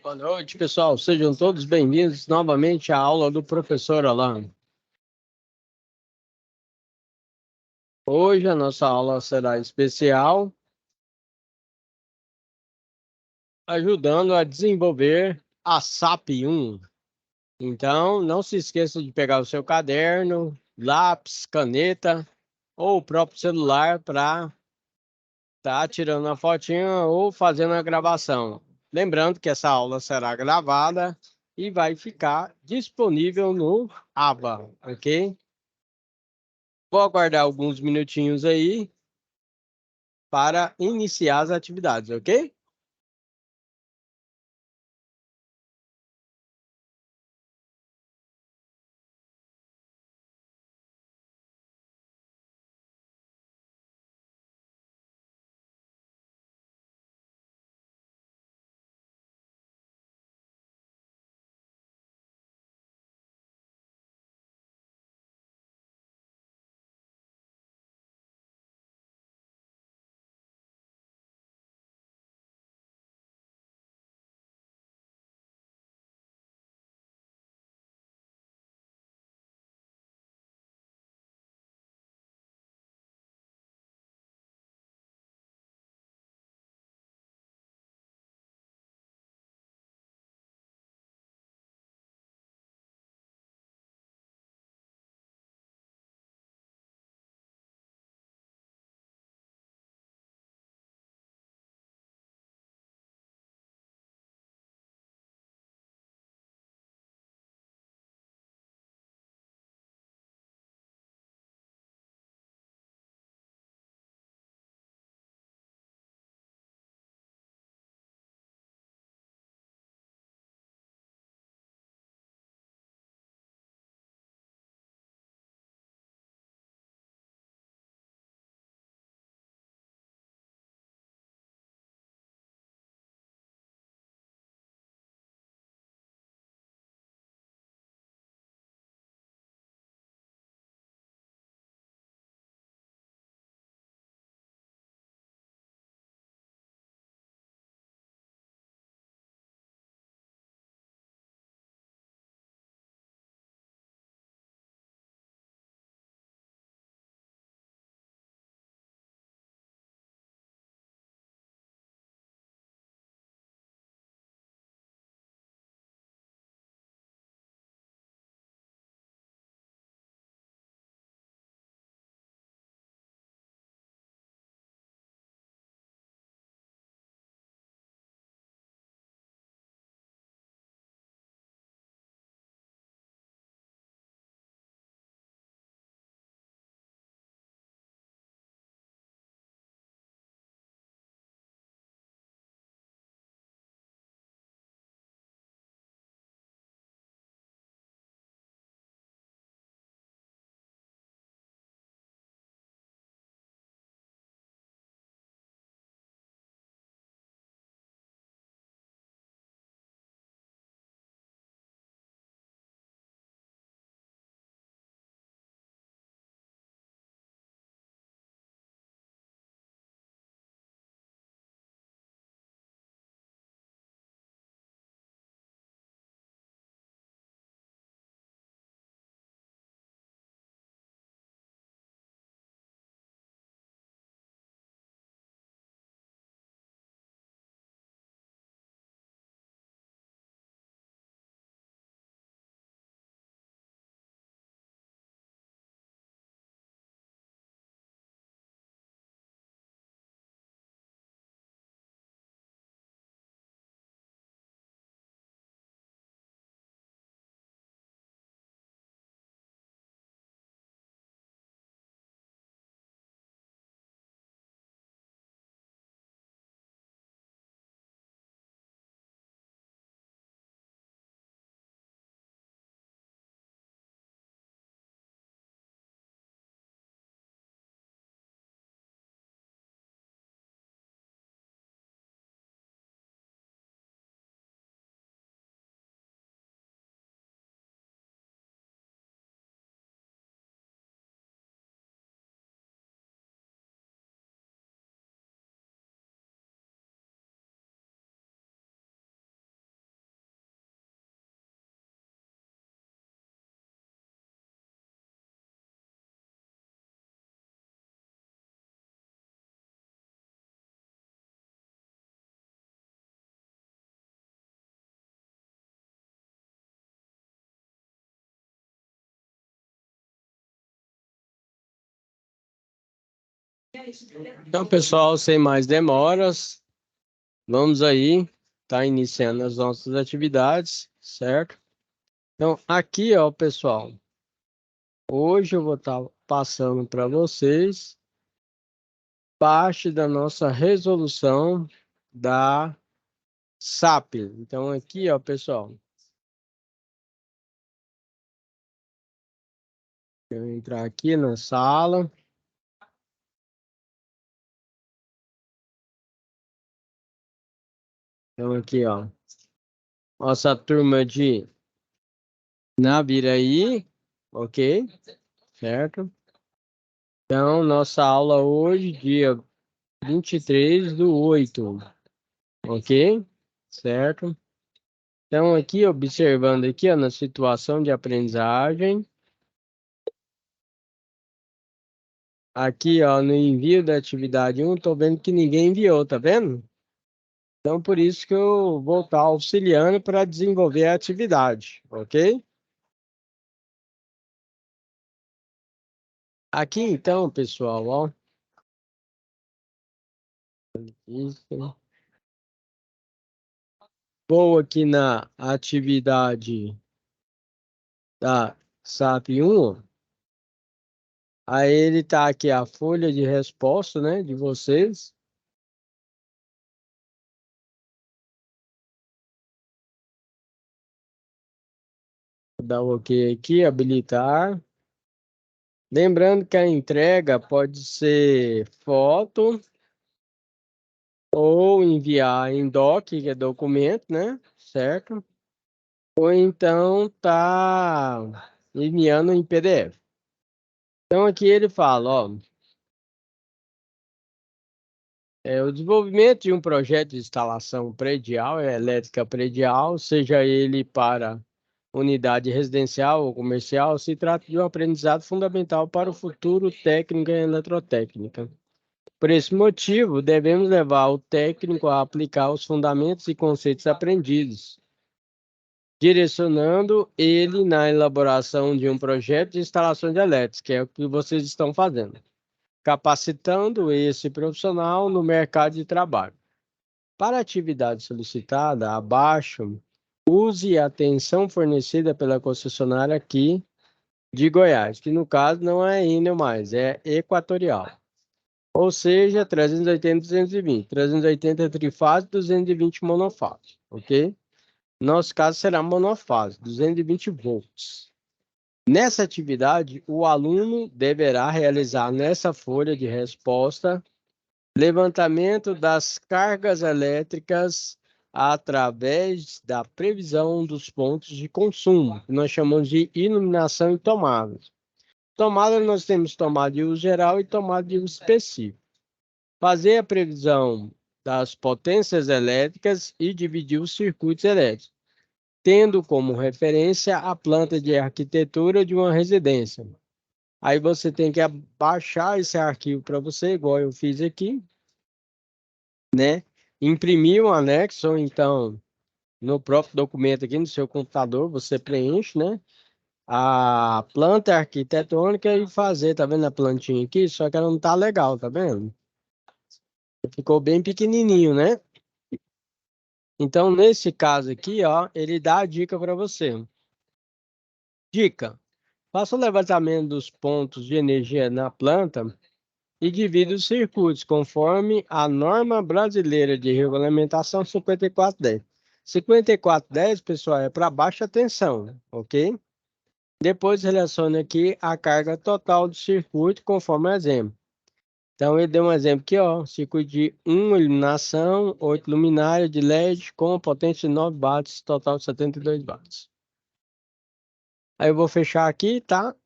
Boa noite, pessoal. Sejam todos bem-vindos novamente à aula do professor Alan. Hoje a nossa aula será especial, ajudando a desenvolver a SAP 1. Então, não se esqueça de pegar o seu caderno, lápis, caneta ou o próprio celular para estar tirando a fotinha ou fazendo a gravação. Lembrando que essa aula será gravada e vai ficar disponível no Ava, ok? Vou aguardar alguns minutinhos aí para iniciar as atividades, ok? Então, pessoal, sem mais demoras, vamos aí, tá iniciando as nossas atividades, certo? Então, aqui, ó, pessoal, hoje eu vou estar passando para vocês parte da nossa resolução da SAP. Então, aqui, ó, pessoal, eu entrar aqui na sala. Então, aqui, ó, nossa turma de Naviraí, ok? Certo? Então, nossa aula hoje, dia 23/8, ok? Certo? Então, aqui, observando aqui, ó, na situação de aprendizagem, aqui, ó, no envio da atividade 1, tô vendo que ninguém enviou, tá vendo? Então, por isso que eu vou estar auxiliando para desenvolver a atividade, ok? Aqui, então, pessoal, ó, isso. Vou aqui na atividade da SAP 1. Aí ele tá aqui a folha de resposta, né, de vocês. Vou dar o OK aqui, habilitar. Lembrando que a entrega pode ser foto ou enviar em doc, que é documento, né? Certo? Ou então tá enviando em PDF. Então aqui ele fala, ó, o desenvolvimento de um projeto de instalação predial, elétrica predial, seja ele para unidade residencial ou comercial, se trata de um aprendizado fundamental para o futuro técnico em eletrotécnica. Por esse motivo, devemos levar o técnico a aplicar os fundamentos e conceitos aprendidos, direcionando ele na elaboração de um projeto de instalação de elétricos, que é o que vocês estão fazendo, capacitando esse profissional no mercado de trabalho. Para a atividade solicitada, abaixo, use a atenção fornecida pela concessionária aqui de Goiás, que no caso não é Enel mais, é Equatorial. Ou seja, 380, 220. 380 é trifásico, 220 monofásico, ok? Nosso caso será monofásico, 220 volts. Nessa atividade, o aluno deverá realizar nessa folha de resposta levantamento das cargas elétricas através da previsão dos pontos de consumo, que nós chamamos de iluminação e tomadas. Tomada, nós temos tomada de uso geral e tomada de uso específico. Fazer a previsão das potências elétricas e dividir os circuitos elétricos, tendo como referência a planta de arquitetura de uma residência. Aí você tem que baixar esse arquivo para você, igual eu fiz aqui, né? Imprimir um anexo, ou então no próprio documento aqui no seu computador, você preenche, né? A planta arquitetônica e fazer, tá vendo a plantinha aqui? Só que ela não tá legal, tá vendo? Ficou bem pequenininho, né? Então, nesse caso aqui, ó, ele dá a dica para você. Dica: faça o levantamento dos pontos de energia na planta e divida os circuitos conforme a norma brasileira de regulamentação 5410. 5410, pessoal, é para baixa tensão, ok? Depois relaciona aqui a carga total do circuito conforme o exemplo. Então, ele deu um exemplo aqui, ó, circuito de 1 iluminação, 8 luminárias de LED com potência de 9 watts, total de 72 watts. Aí eu vou fechar aqui, tá?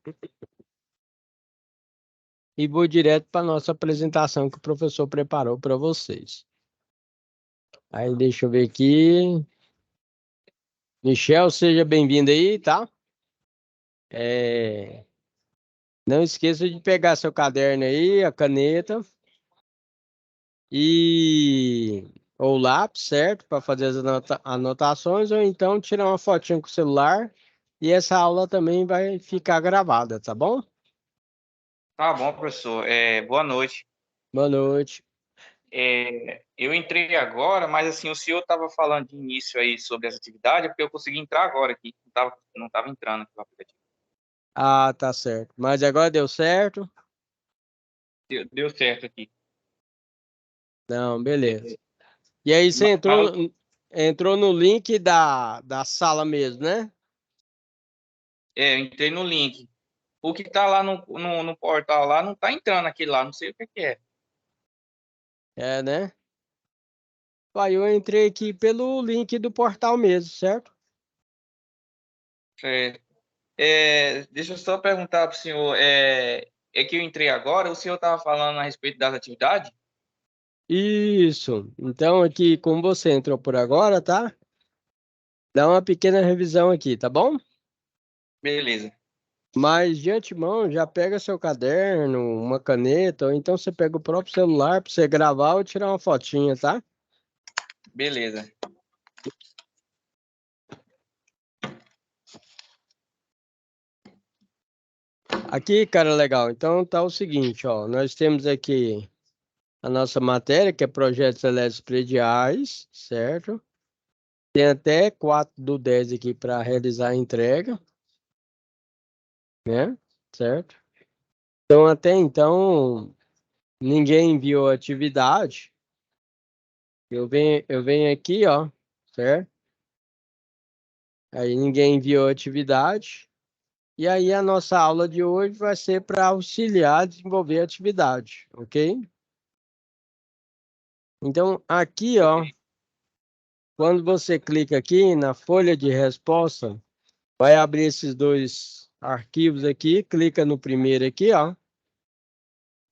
E vou direto para nossa apresentação que o professor preparou para vocês. Aí deixa eu ver aqui. Michel, seja bem-vindo aí, tá? Não esqueça de pegar seu caderno aí, a caneta e ou lápis, certo? Para fazer as anotações, ou então tirar uma fotinha com o celular. E essa aula também vai ficar gravada, tá bom? Tá bom, professor. Boa noite. Boa noite. Eu entrei agora, mas assim, o senhor estava falando de início aí sobre essa atividade, é porque eu consegui entrar agora aqui. Não tava entrando aqui no aplicativo. Ah, tá certo. Mas agora deu certo? Deu certo aqui. Não, É, beleza. E aí você mas, entrou no link da sala mesmo, né? eu entrei no link. O que tá lá no portal lá não tá entrando aqui lá, não sei o que que é. É, né? Aí eu entrei aqui pelo link do portal mesmo, certo? É, deixa eu só perguntar para o senhor, é que eu entrei agora, o senhor estava falando a respeito das atividades? Isso. Então aqui, como você entrou por agora, tá? Dá uma pequena revisão aqui, tá bom? Beleza, Mas de antemão, já pega seu caderno, uma caneta, ou então você pega o próprio celular para você gravar ou tirar uma fotinha, tá? beleza. Aqui, cara, legal. Então tá o seguinte, ó, nós temos aqui a nossa matéria, que é projetos elétricos prediais, certo? Tem até 4/10 aqui para realizar a entrega, né? Certo? Então, até então, ninguém enviou atividade. Eu venho aqui, ó, certo? Aí ninguém enviou atividade. E aí a nossa aula de hoje vai ser para auxiliar a desenvolver a atividade, ok? Então, aqui, Ok, ó, quando você clica aqui na folha de resposta, vai abrir esses dois arquivos aqui, clica no primeiro aqui, ó.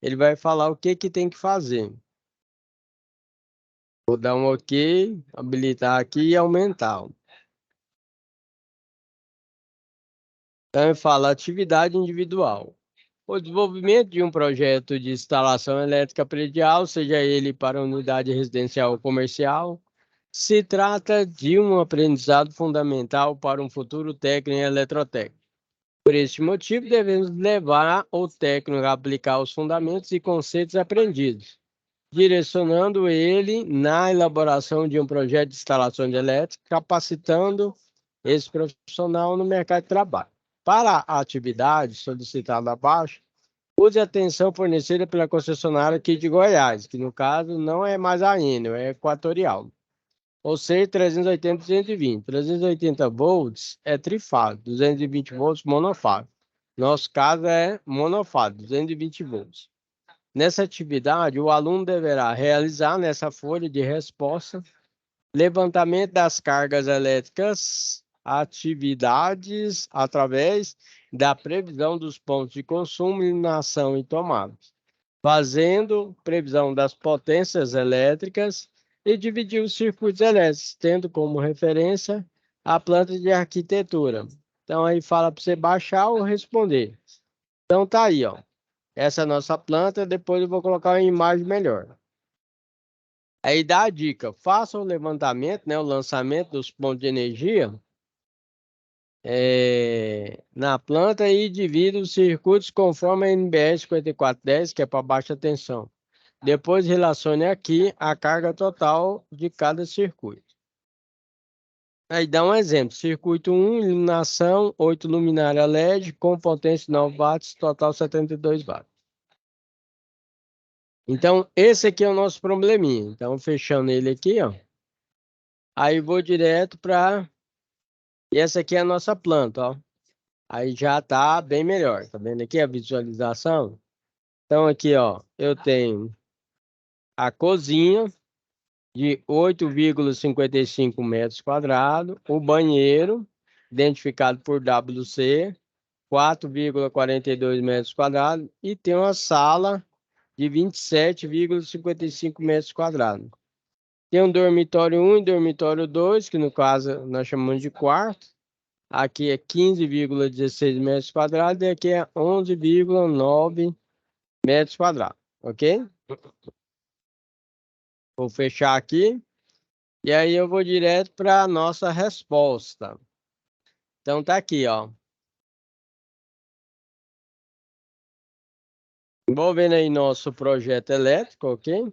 Ele vai falar o que que tem que fazer. Vou dar um OK, habilitar aqui e aumentar, ó. Então, ele fala atividade individual. O desenvolvimento de um projeto de instalação elétrica predial, seja ele para unidade residencial ou comercial, se trata de um aprendizado fundamental para um futuro técnico em eletrotécnica. Por este motivo, devemos levar o técnico a aplicar os fundamentos e conceitos aprendidos, direcionando ele na elaboração de um projeto de instalação de elétrica, capacitando esse profissional no mercado de trabalho. Para a atividade solicitada abaixo, use a atenção fornecida pela concessionária aqui de Goiás, que no caso não é mais a Enel, é Equatorial. Ou seja, 380, 220. 380 volts é trifásico, 220 volts monofásico. Nosso caso é monofásico, 220 volts. Nessa atividade, o aluno deverá realizar nessa folha de resposta levantamento das cargas elétricas, atividades através da previsão dos pontos de consumo, iluminação e tomadas, fazendo previsão das potências elétricas e dividir os circuitos elétricos, tendo como referência a planta de arquitetura. Então aí fala para você baixar ou responder. Então tá aí, ó. Essa é a nossa planta, depois eu vou colocar uma imagem melhor. Aí dá a dica, faça o levantamento, né, o lançamento dos pontos de energia na planta e divida os circuitos conforme a NBR 5410, que é para baixa tensão. Depois relacione aqui a carga total de cada circuito. Aí dá um exemplo, circuito 1, iluminação, 8 luminária LED com potência 9 watts, total 72 watts. Então, esse aqui é o nosso probleminha. Então, fechando ele aqui, ó. Aí vou direto para... E essa aqui é a nossa planta, ó. Aí já tá bem melhor. Tá vendo aqui a visualização? Então, aqui, ó, eu tenho a cozinha de 8,55 metros quadrados, o banheiro, identificado por WC, 4,42 metros quadrados, e tem uma sala de 27,55 metros quadrados. Tem um dormitório 1 e dormitório 2, que no caso nós chamamos de quarto. Aqui é 15,16 metros quadrados e aqui é 11,9 metros quadrados, ok? Vou fechar aqui e aí eu vou direto para a nossa resposta. Então tá aqui, ó. Envolvendo aí nosso projeto elétrico, ok?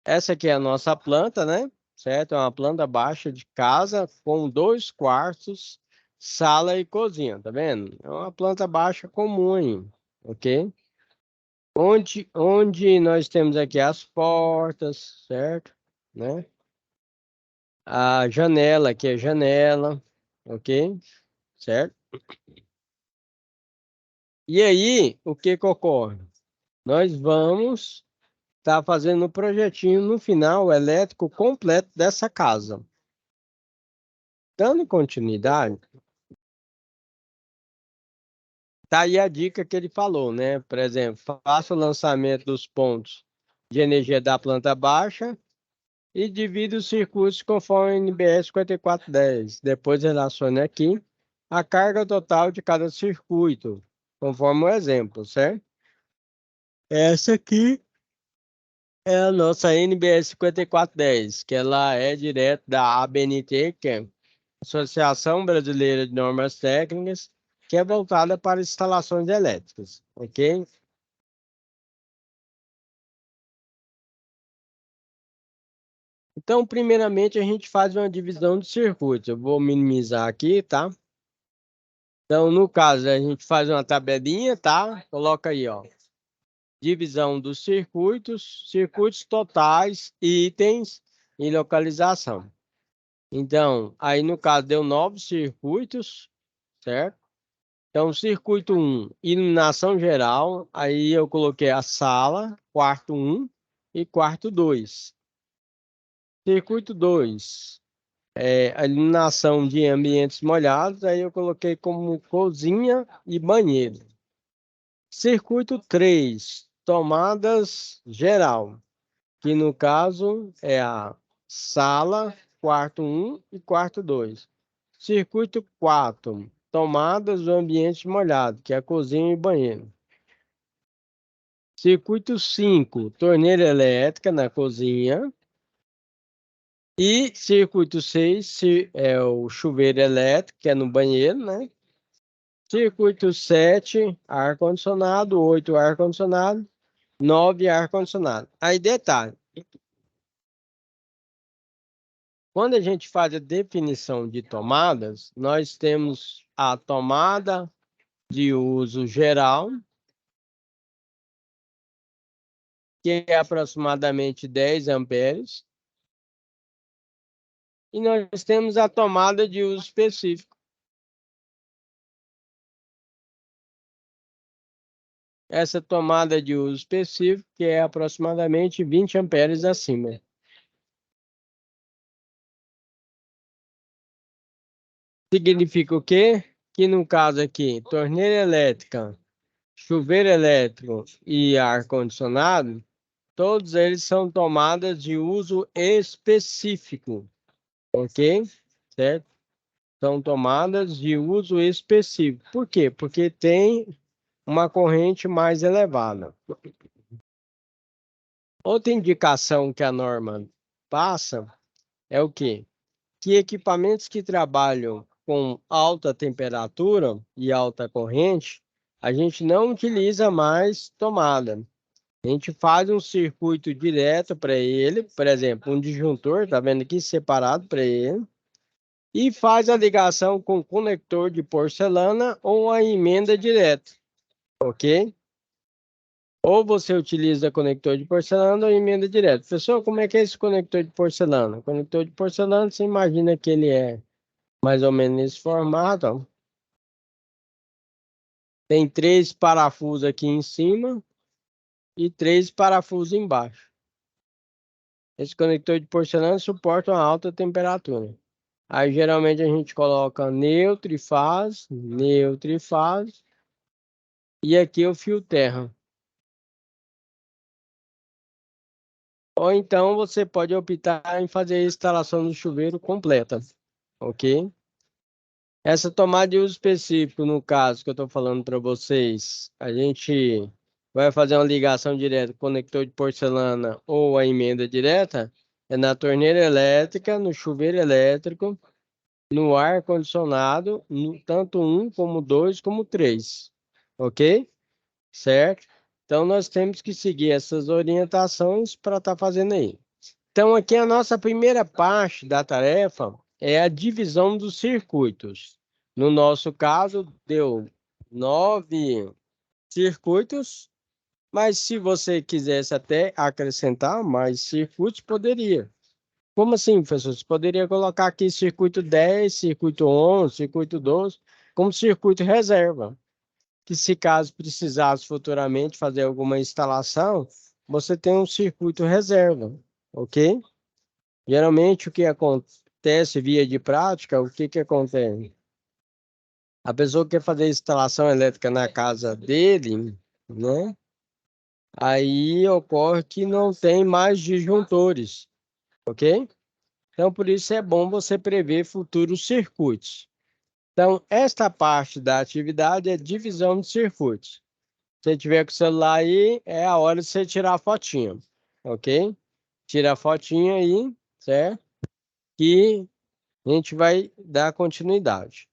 Essa aqui é a nossa planta, né? Certo? É uma planta baixa de casa com 2 quartos, sala e cozinha, tá vendo? É uma planta baixa comum aí, ok? Onde nós temos aqui as portas, certo? Né? A janela, aqui é a janela, ok? Certo? E aí, o que que ocorre? Nós vamos estar fazendo um projetinho no final elétrico completo dessa casa. Dando continuidade, tá aí a dica que ele falou, né? Por exemplo, faça o lançamento dos pontos de energia da planta baixa e divida os circuitos conforme o NBS 5410. Depois relacione aqui a carga total de cada circuito, conforme o exemplo, certo? Essa aqui é a nossa NBS 5410, que ela é direto da ABNT, que é Associação Brasileira de Normas Técnicas, que é voltada para instalações elétricas, ok? Então, primeiramente, a gente faz uma divisão de circuitos. Eu vou minimizar aqui, tá? Então, no caso, a gente faz uma tabelinha, tá? Coloca aí, ó. Divisão dos circuitos, circuitos totais, itens e localização. Então, aí no caso deu 9 circuitos, certo? Então, circuito 1, iluminação geral. Aí eu coloquei a sala, quarto 1 e quarto 2. Circuito 2, a iluminação de ambientes molhados. Aí eu coloquei como cozinha e banheiro. Circuito 3, tomadas geral, que no caso é a sala, quarto 1 e quarto 2. Circuito 4, tomadas do ambiente molhado, que é a cozinha e banheiro. Circuito 5, torneira elétrica na cozinha. E circuito 6 é o chuveiro elétrico, que é no banheiro, né? Circuito 7, ar-condicionado. 8, ar-condicionado. 9, ar-condicionado. Aí, detalhe. Quando a gente faz a definição de tomadas, nós temos a tomada de uso geral, que é aproximadamente 10 amperes, e nós temos a tomada de uso específico. Essa tomada de uso específico, que é aproximadamente 20 amperes acima. Significa o quê? Que no caso aqui, torneira elétrica, chuveiro elétrico e ar-condicionado, todos eles são tomadas de uso específico, ok? Certo? São tomadas de uso específico. Por quê? Porque tem uma corrente mais elevada. Outra indicação que a norma passa é o quê? Que equipamentos que trabalham com alta temperatura e alta corrente, a gente não utiliza mais tomada. A gente faz um circuito direto para ele, por exemplo, um disjuntor, tá vendo aqui, separado para ele, e faz a ligação com conector de porcelana ou a emenda direta, ok? Ou você utiliza conector de porcelana ou emenda direta. Pessoal, como é que é esse conector de porcelana? O conector de porcelana, você imagina que ele é mais ou menos nesse formato, ó. Tem 3 parafusos aqui em cima e 3 parafusos embaixo. Esse conector de porcelana suporta uma alta temperatura. Aí geralmente a gente coloca neutro e faz, neutro e faz. E aqui o fio terra. Ou então você pode optar em fazer a instalação do chuveiro completa, ok? Essa tomada de uso específico, no caso que eu estou falando para vocês, a gente vai fazer uma ligação direta, conector de porcelana ou a emenda direta, é na torneira elétrica, no chuveiro elétrico, no ar condicionado, tanto um como dois como três, ok? certo? Então, nós temos que seguir essas orientações para estar fazendo aí. Então, aqui a nossa primeira parte da tarefa é a divisão dos circuitos. No nosso caso, deu 9 circuitos, mas se você quisesse até acrescentar mais circuitos, poderia. Como assim, professor? Você poderia colocar aqui circuito 10, circuito 11, circuito 12, como circuito reserva, que se caso precisasse futuramente fazer alguma instalação, você tem um circuito reserva, ok? Geralmente o que acontece via de prática, o que que acontece? A pessoa quer fazer instalação elétrica na casa dele, né? Aí ocorre que não tem mais disjuntores, ok? Então, por isso é bom você prever futuros circuitos. Então, esta parte da atividade é divisão de circuitos. Se você tiver com o celular aí, é a hora de você tirar a fotinha, ok? Tira a fotinha aí, certo? Que a gente vai dar continuidade.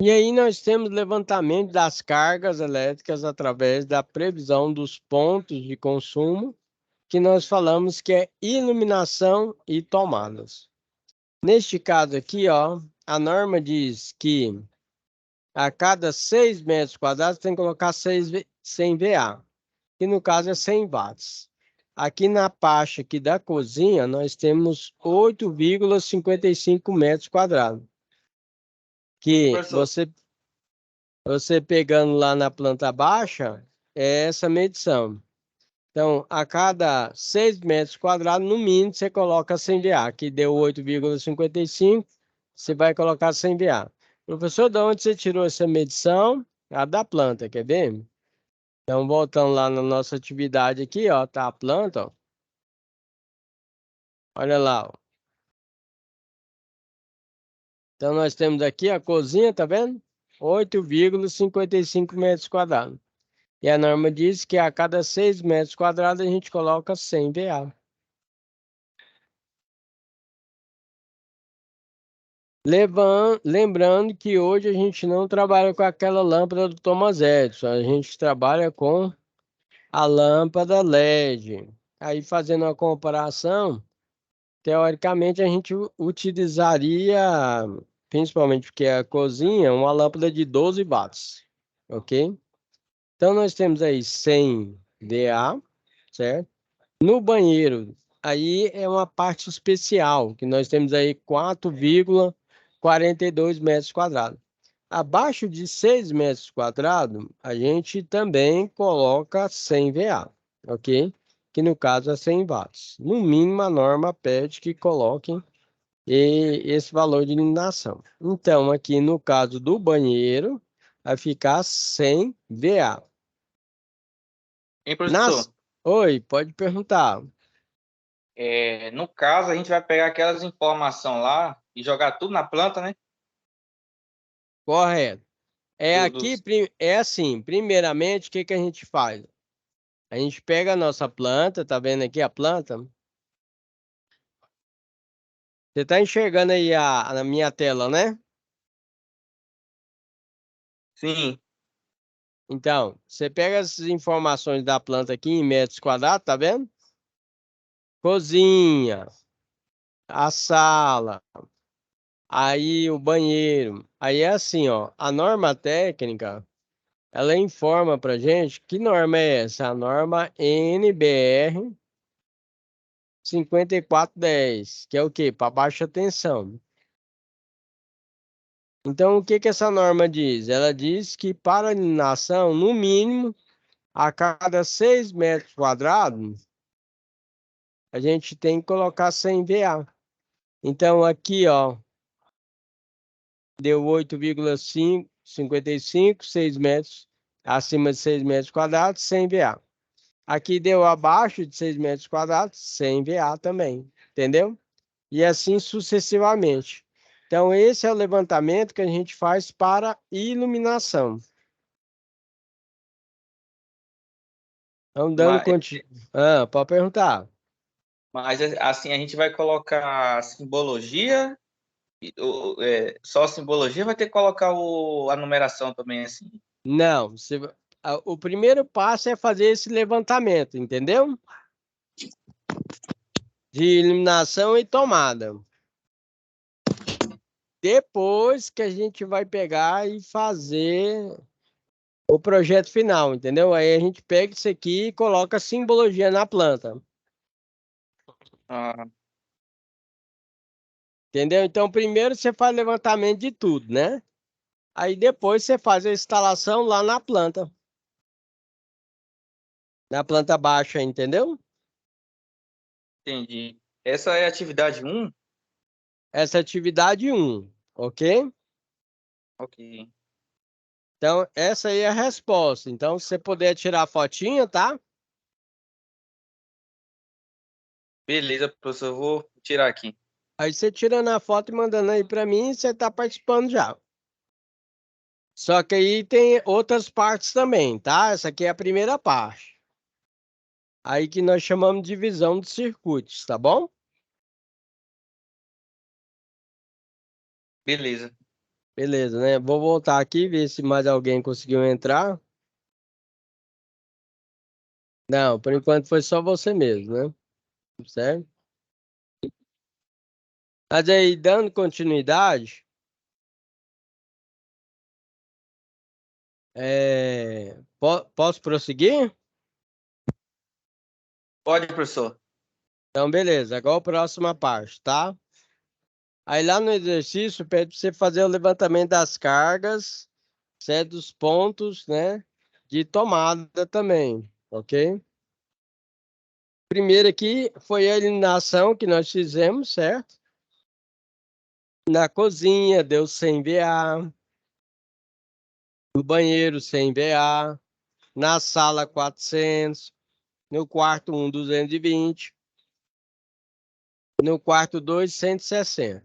E aí nós temos levantamento das cargas elétricas através da previsão dos pontos de consumo, que nós falamos que é iluminação e tomadas. Neste caso aqui, ó, a norma diz que a cada 6 metros quadrados tem que colocar 100 VA, que no caso é 100 watts. Aqui na parte aqui da cozinha, nós temos 8,55 metros quadrados, que Professor, você pegando lá na planta baixa, é essa medição. Então, a cada 6 metros quadrados, no mínimo, você coloca 100 VA, que deu 8,55, você vai colocar 100 VA. Professor, de onde você tirou essa medição? A da planta, quer ver? Então, voltando lá na nossa atividade aqui, ó, tá a planta, ó. Olha lá, ó. Então, nós temos aqui a cozinha, tá vendo? 8,55 metros quadrados. E a norma diz que a cada 6 metros quadrados a gente coloca 100 VA. Lembrando que hoje a gente não trabalha com aquela lâmpada do Thomas Edison, a gente trabalha com a lâmpada LED. Aí, fazendo uma comparação, teoricamente a gente utilizaria, principalmente porque é a cozinha, uma lâmpada de 12 watts, ok? Então nós temos aí 100 DA, certo? No banheiro, aí é uma parte especial, que nós temos aí 4,42 metros quadrados. Abaixo de 6 metros quadrados, a gente também coloca 100 VA, ok? Que no caso é 100 watts. No mínimo, a norma pede que coloquem esse valor de iluminação. Então, aqui no caso do banheiro, vai ficar 100 VA. hein, Nas... professor? Oi, pode perguntar. No caso, a gente vai pegar aquelas informações lá e jogar tudo na planta, né? Correto. É Do, aqui, dos... é assim, primeiramente, o que que a gente faz? A gente pega a nossa planta, tá vendo aqui a planta? Você tá enxergando aí na minha tela, né? Sim, Então, você pega essas informações da planta aqui em metros quadrados, tá vendo? Cozinha, a sala, aí o banheiro. Aí é assim, ó, a norma técnica, ela informa pra gente que norma é essa? A norma NBR 5410, que é o quê? Para baixa tensão. Então, o que que essa norma diz? Ela diz que para a iluminação, no mínimo, a cada 6 metros quadrados, a gente tem que colocar 100 VA. Então, aqui, ó, deu 8,55, 6 metros, acima de 6 metros quadrados, 100 VA. Aqui deu abaixo de 6 metros quadrados, 100 VA também, entendeu? E assim sucessivamente. Então, esse é o levantamento que a gente faz para iluminação. Vamos dando mas, continuidade. Pode perguntar. mas assim a gente vai colocar simbologia Só simbologia, vai ter que colocar a numeração também, assim. Não, o primeiro passo é fazer esse levantamento, entendeu? De eliminação e tomada. Depois que a gente vai pegar e fazer o projeto final, entendeu? Aí a gente pega isso aqui e coloca simbologia na planta. Ah, Entendeu? Então, primeiro você faz levantamento de tudo, né? Aí depois você faz a instalação lá na planta baixa, entendeu? entendi. Essa é a atividade um. Essa é a atividade um, ok? Ok. Então, essa aí é a resposta. Então, se você puder tirar a fotinha, tá? Beleza, professor, eu vou tirar aqui. Aí você tirando a foto e mandando aí para mim, você tá participando já. Só que aí tem outras partes também, tá? Essa aqui é a primeira parte. Aí que nós chamamos de divisão de circuitos, tá bom? Beleza. Beleza, né? Vou voltar aqui ver se mais alguém conseguiu entrar. Não, por enquanto foi só você mesmo, né? Certo? Mas aí, dando continuidade, posso prosseguir? Pode, professor. Então, beleza. Agora a próxima parte, tá? Aí lá no exercício pede para você fazer o levantamento das cargas, certo? Dos pontos, né? De tomada também, ok? Primeiro aqui foi a eliminação que nós fizemos, certo? Na cozinha deu 100 VA, no banheiro 100 VA, na sala 400, no quarto 1 220, no quarto 2 160.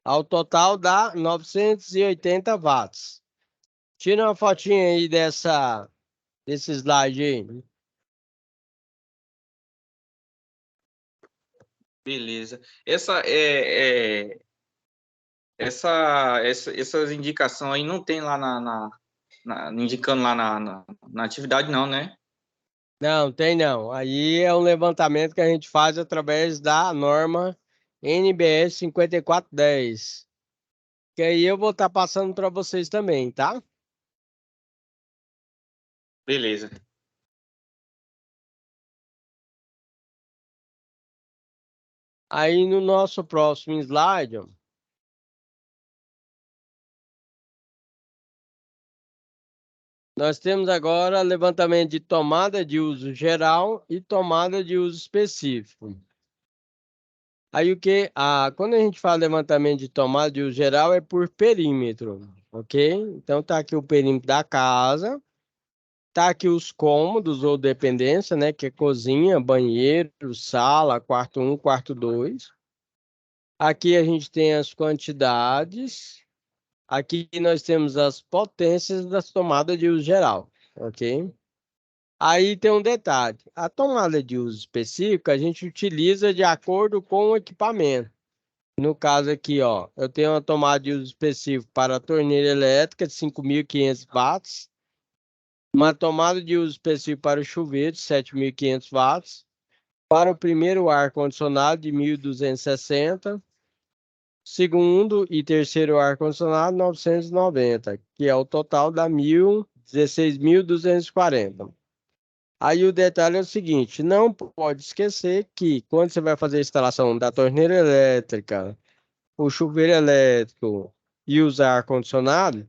Ao total dá 980 watts. Tira uma fotinha aí desse slide aí. Beleza. Essas indicações aí não tem lá indicando lá na atividade, não, né? Não, tem não. Aí é um levantamento que a gente faz através da norma NBS 5410. Que aí eu vou estar passando para vocês também, tá? Beleza. Aí no nosso próximo slide, ó, nós temos agora levantamento de tomada de uso geral e tomada de uso específico. Aí quando a gente fala levantamento de tomada de uso geral é por perímetro, ok? Então tá aqui o perímetro da casa, tá aqui os cômodos ou dependência, né? Que é cozinha, banheiro, sala, quarto um, quarto 2. Aqui a gente tem as quantidades. Aqui nós temos as potências das tomadas de uso geral, ok? Aí tem um detalhe: a tomada de uso específico a gente utiliza de acordo com o equipamento. No caso aqui, ó, eu tenho uma tomada de uso específico para a torneira elétrica de 5.500 watts, uma tomada de uso específico para o chuveiro de 7.500 watts, para o primeiro ar-condicionado de 1.260, segundo e terceiro ar-condicionado 990, que é o total da 16.240. Aí o detalhe é o seguinte, não pode esquecer que quando você vai fazer a instalação da torneira elétrica, o chuveiro elétrico e usar ar-condicionado,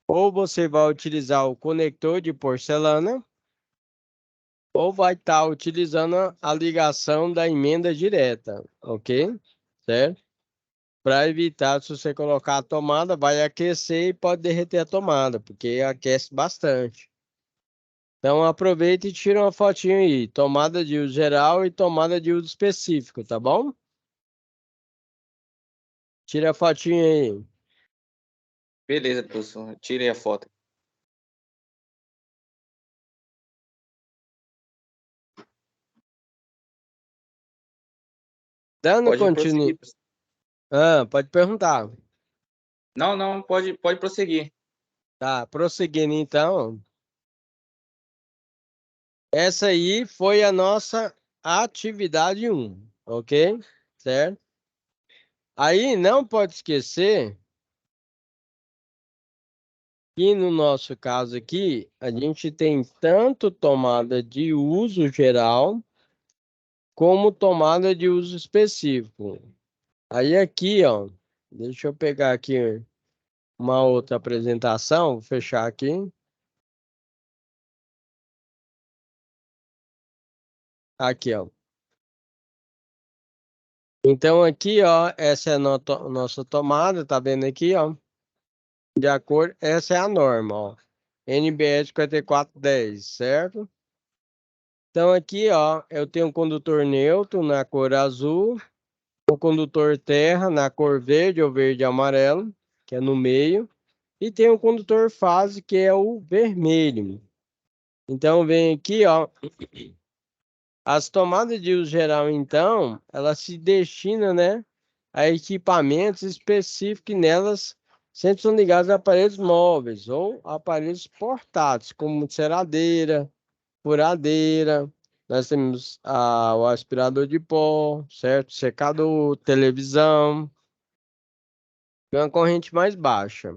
ou você vai utilizar o conector de porcelana, ou vai estar utilizando a ligação da emenda direta, ok? Certo? Para evitar, se você colocar a tomada, vai aquecer e pode derreter a tomada, porque aquece bastante. Então aproveita e tira uma fotinho aí, tomada de uso geral e tomada de uso específico, tá bom? Tira a fotinho aí. Beleza, professor. Tirei a foto. Dando Pode continu... prosseguir, professor. Pode perguntar. Não, não, pode prosseguir. Tá, prosseguindo então. Essa aí foi a nossa atividade um, ok? Certo? Aí não pode esquecer que no nosso caso aqui, a gente tem tanto tomada de uso geral, como tomada de uso específico. Aí aqui, ó, deixa eu pegar aqui uma outra apresentação, vou fechar aqui. Aqui, ó. Então aqui, ó, essa é a nossa tomada, tá vendo aqui, ó? De acordo, essa é a norma, ó. NBS 5410, certo? Então aqui, ó, eu tenho um condutor neutro na cor azul, o condutor terra na cor verde ou verde e amarelo, que é no meio, e tem o condutor fase, que é o vermelho. Então vem aqui, ó, as tomadas de uso geral, então, elas se destinam, né, a equipamentos específicos e nelas sempre são ligados a aparelhos móveis ou aparelhos portáteis, como enceradeira, furadeira. Nós temos o aspirador de pó, certo? Secador, televisão, e uma corrente mais baixa.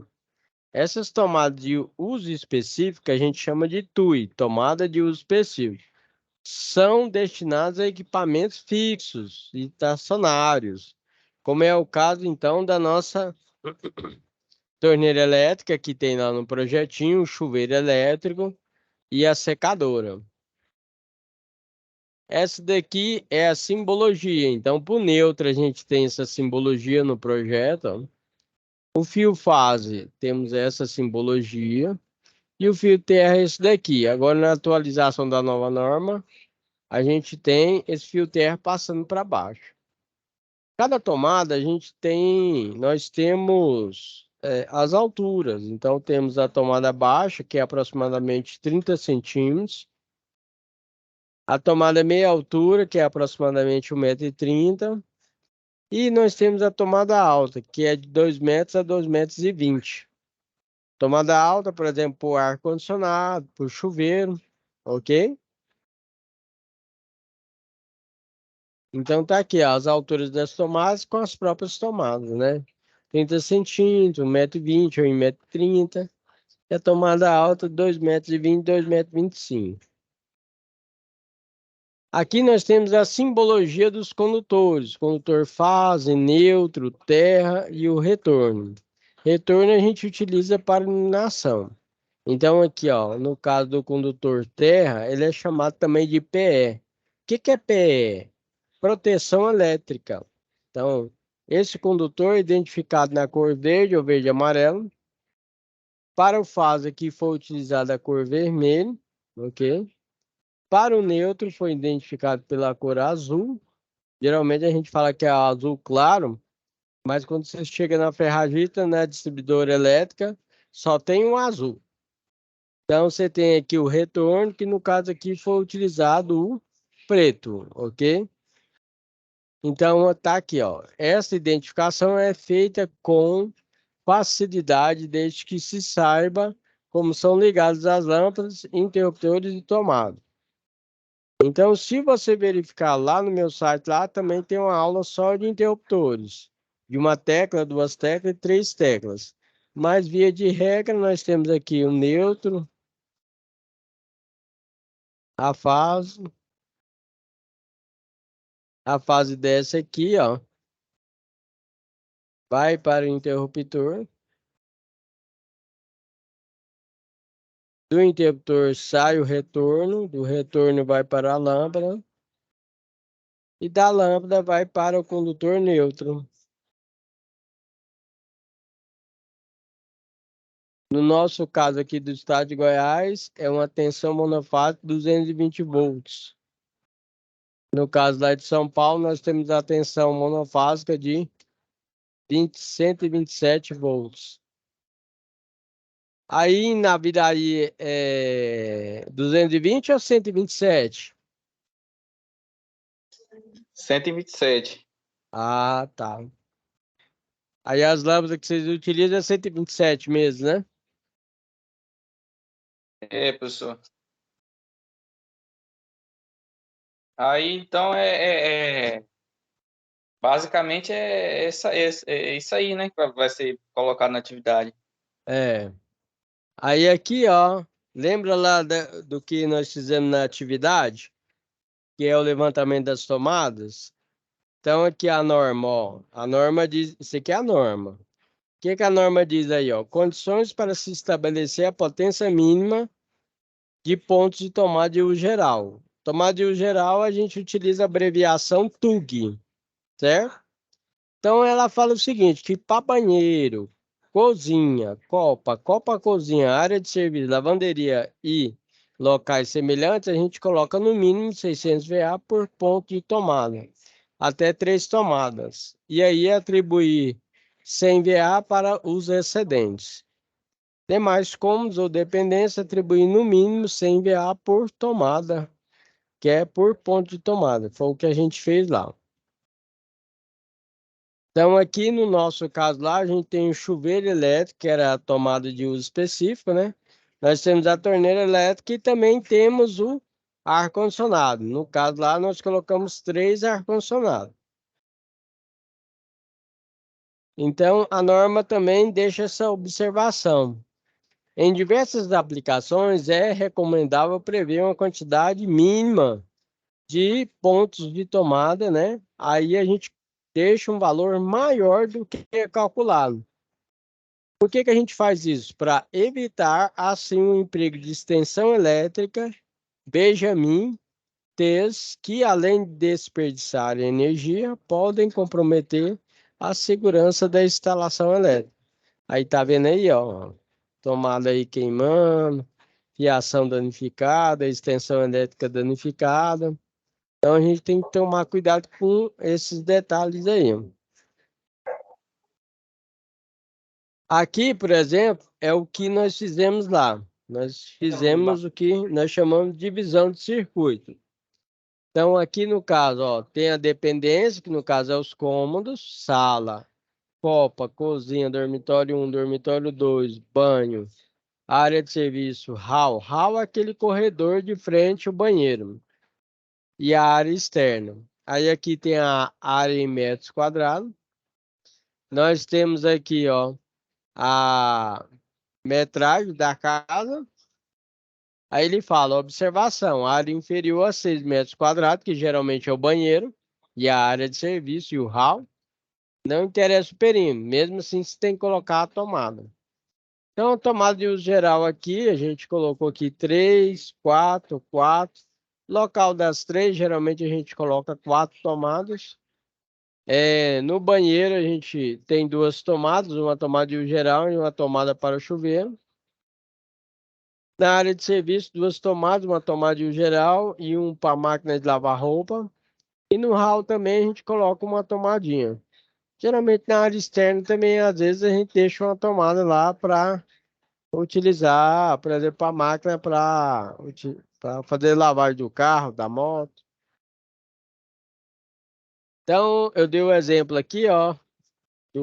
Essas tomadas de uso específico a gente chama de TUI, tomada de uso específico. São destinadas a equipamentos fixos e estacionários, como é o caso então da nossa torneira elétrica que tem lá no projetinho, o chuveiro elétrico e a secadora. Essa daqui é a simbologia. Então, por neutro, a gente tem essa simbologia no projeto, ó. O fio fase, temos essa simbologia. E o fio terra é esse daqui. Agora, na atualização da nova norma, a gente tem esse fio terra passando para baixo. Cada tomada, nós temos as alturas. Então, temos a tomada baixa, que é aproximadamente 30 centímetros. A tomada meia altura, que é aproximadamente 1,30 m. E nós temos a tomada alta, que é de 2 metros a 2,20 m. Tomada alta, por exemplo, para o ar-condicionado, para o chuveiro, ok? Então tá aqui, ó, as alturas das tomadas com as próprias tomadas, né? 30 centímetros, 1,20 m ou 1,30 m. E a tomada alta, 2,20 m, 2,25 m. Aqui nós temos a simbologia dos condutores. Condutor fase, neutro, terra e o retorno. Retorno a gente utiliza para iluminação. Então aqui, ó, no caso do condutor terra, ele é chamado também de PE. O que é PE? Proteção elétrica. Então, esse condutor é identificado na cor verde ou verde e amarelo. Para o fase aqui foi utilizada a cor vermelho, ok? Para o neutro foi identificado pela cor azul. Geralmente a gente fala que é azul claro, mas quando você chega na ferragista, na distribuidora elétrica, só tem um azul. Então você tem aqui o retorno, que no caso aqui foi utilizado o preto, ok? Então tá aqui, ó. Essa identificação é feita com facilidade, desde que se saiba como são ligadas as lâmpadas, interruptores e tomadas. Então, se você verificar lá no meu site, lá também tem uma aula só de interruptores, de uma tecla, duas teclas e três teclas. Mas, via de regra, nós temos aqui o neutro, a fase. A fase dessa aqui, ó, vai para o interruptor. Do interruptor sai o retorno, do retorno vai para a lâmpada e da lâmpada vai para o condutor neutro. No nosso caso aqui do estado de Goiás, é uma tensão monofásica 220 volts. No caso lá de São Paulo, nós temos a tensão monofásica de 127 volts. Aí na Viraí é 220 ou 127? 127. Ah, tá. Aí as lâmpadas que vocês utilizam é 127 mesmo, né? É, professor. Aí, então, basicamente é isso aí, né? Que vai ser colocado na atividade. É. Aí aqui, ó, lembra lá do que nós fizemos na atividade, que é o levantamento das tomadas? Então aqui a norma, ó, a norma diz, isso aqui é a norma. O que que a norma diz aí, ó? Condições para se estabelecer a potência mínima de pontos de tomada de uso geral. Tomada de uso geral, a gente utiliza a abreviação TUG, certo? Então ela fala o seguinte, que para banheiro, cozinha, copa, cozinha, área de serviço, lavanderia e locais semelhantes, a gente coloca no mínimo 600 VA por ponto de tomada, até 3 tomadas. E aí atribuir 100 VA para os excedentes. Demais cômodos ou dependência, atribuir no mínimo 100 VA por tomada, que é por ponto de tomada. Foi o que a gente fez lá. Então, aqui no nosso caso lá, a gente tem o chuveiro elétrico, que era a tomada de uso específico, né? Nós temos a torneira elétrica e também temos o ar-condicionado. No caso lá, nós colocamos 3 ar-condicionados. Então, a norma também deixa essa observação. Em diversas aplicações, é recomendável prever uma quantidade mínima de pontos de tomada, né? Aí a gente deixa um valor maior do que é calculado. Por que que a gente faz isso? Para evitar, assim, o emprego de extensão elétrica, Benjamin, T's, que além de desperdiçar energia, podem comprometer a segurança da instalação elétrica. Aí tá vendo aí, ó, tomada aí queimando, fiação danificada, extensão elétrica danificada. Então a gente tem que tomar cuidado com esses detalhes aí. Aqui, por exemplo, é o que nós fizemos lá. Nós fizemos o que nós chamamos de divisão de circuito. Então, aqui no caso, ó, tem a dependência, que no caso é os cômodos, sala, copa, cozinha, dormitório 1, dormitório 2, banho, área de serviço, hall. Hall é aquele corredor de frente ao banheiro. E a área externa. Aí aqui tem a área em metros quadrados. Nós temos aqui, ó, a metragem da casa. Aí ele fala, observação, área inferior a 6 metros quadrados, que geralmente é o banheiro, e a área de serviço e o hall, não interessa o perímetro, mesmo assim você tem que colocar a tomada. Então, a tomada de uso geral aqui, a gente colocou aqui 3, 4, 4. Local das 3, geralmente a gente coloca 4 tomadas. No banheiro a gente tem 2 tomadas, uma tomada de uso geral e uma tomada para o chuveiro. Na área de serviço, 2 tomadas, uma tomada de uso geral e um para máquina de lavar roupa. E no hall também a gente coloca uma tomadinha. Geralmente na área externa também, às vezes, a gente deixa uma tomada lá para utilizar, por exemplo, a máquina para fazer lavagem do carro, da moto. Então, eu dei o exemplo aqui, ó, de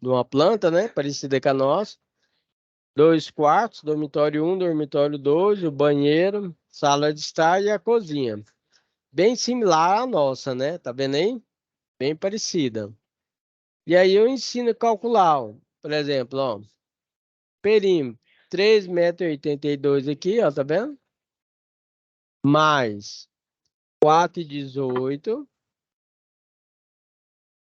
uma planta, né, parecida com a nossa. 2 quartos, dormitório 1, dormitório 2, o banheiro, sala de estar e a cozinha. Bem similar à nossa, né? Tá vendo aí? Bem parecida. E aí eu ensino a calcular, ó. Por exemplo, ó, perímetro, 3,82 m aqui, ó, tá vendo? Mais 4,18,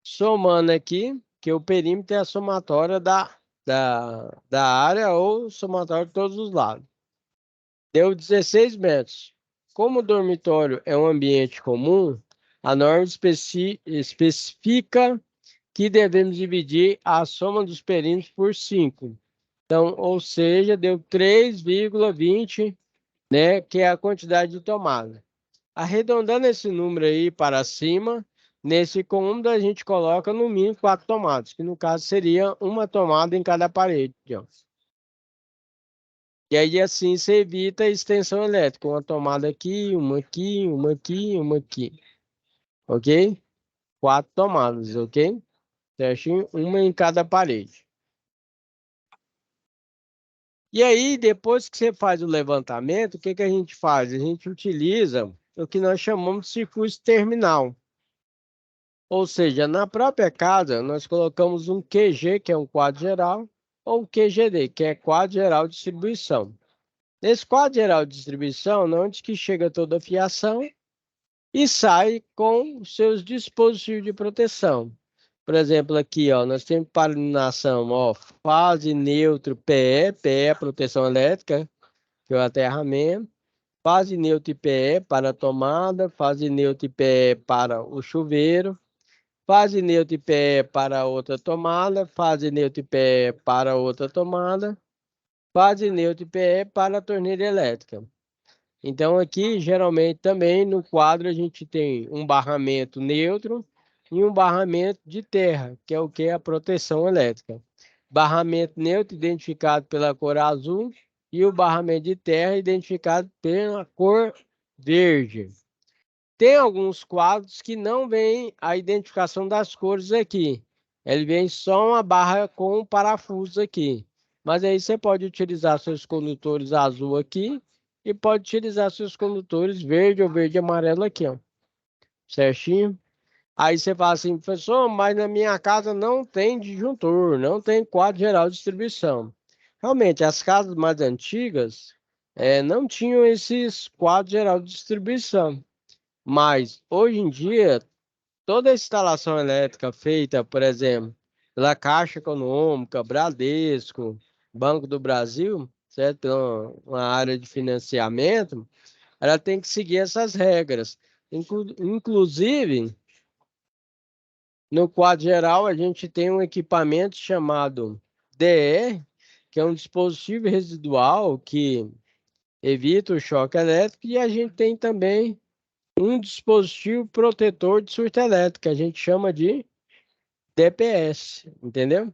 somando aqui, que o perímetro é a somatória da área ou somatória de todos os lados. Deu 16 metros. Como o dormitório é um ambiente comum, a norma especifica que devemos dividir a soma dos perímetros por 5. Então, ou seja, deu 3,20, né, que é a quantidade de tomada. Arredondando esse número aí para cima, nesse cômodo a gente coloca no mínimo 4 tomadas, que no caso seria uma tomada em cada parede, ó. E aí assim você evita a extensão elétrica, uma tomada aqui, uma aqui, uma aqui, uma aqui, ok? 4 tomadas, ok? certinho? Uma em cada parede. E aí, depois que você faz o levantamento, o que que a gente faz? A gente utiliza o que nós chamamos de circuito terminal. Ou seja, na própria casa, nós colocamos um QG, que é um quadro geral, ou um QGD, que é quadro geral de distribuição. Nesse quadro geral de distribuição, é onde que chega toda a fiação e sai com os seus dispositivos de proteção. Por exemplo, aqui, ó, nós temos para iluminação, ó, fase neutro PE, PE é proteção elétrica, que é o aterramento, fase neutro e PE para a tomada, fase neutro e PE para o chuveiro, fase neutro e PE para outra tomada, fase neutro e PE para outra tomada, fase neutro e PE para a torneira elétrica. Então aqui, geralmente também no quadro a gente tem um barramento neutro e um barramento de terra, que é o que? A proteção elétrica. Barramento neutro identificado pela cor azul e o barramento de terra identificado pela cor verde. Tem alguns quadros que não vem a identificação das cores aqui. Ele vem só uma barra com um parafuso aqui. Mas aí você pode utilizar seus condutores azul aqui e pode utilizar seus condutores verde ou verde e amarelo aqui, ó. Certinho? Aí você fala assim, professor, mas na minha casa não tem disjuntor, não tem quadro geral de distribuição. Realmente, as casas mais antigas não tinham esses quadros geral de distribuição. Mas hoje em dia, toda a instalação elétrica feita, por exemplo, pela Caixa Econômica, Bradesco, Banco do Brasil, certo? Pela uma área de financiamento, ela tem que seguir essas regras. Inclusive, no quadro geral, a gente tem um equipamento chamado DE, que é um dispositivo residual que evita o choque elétrico, e a gente tem também um dispositivo protetor de surto elétrico, que a gente chama de DPS, entendeu?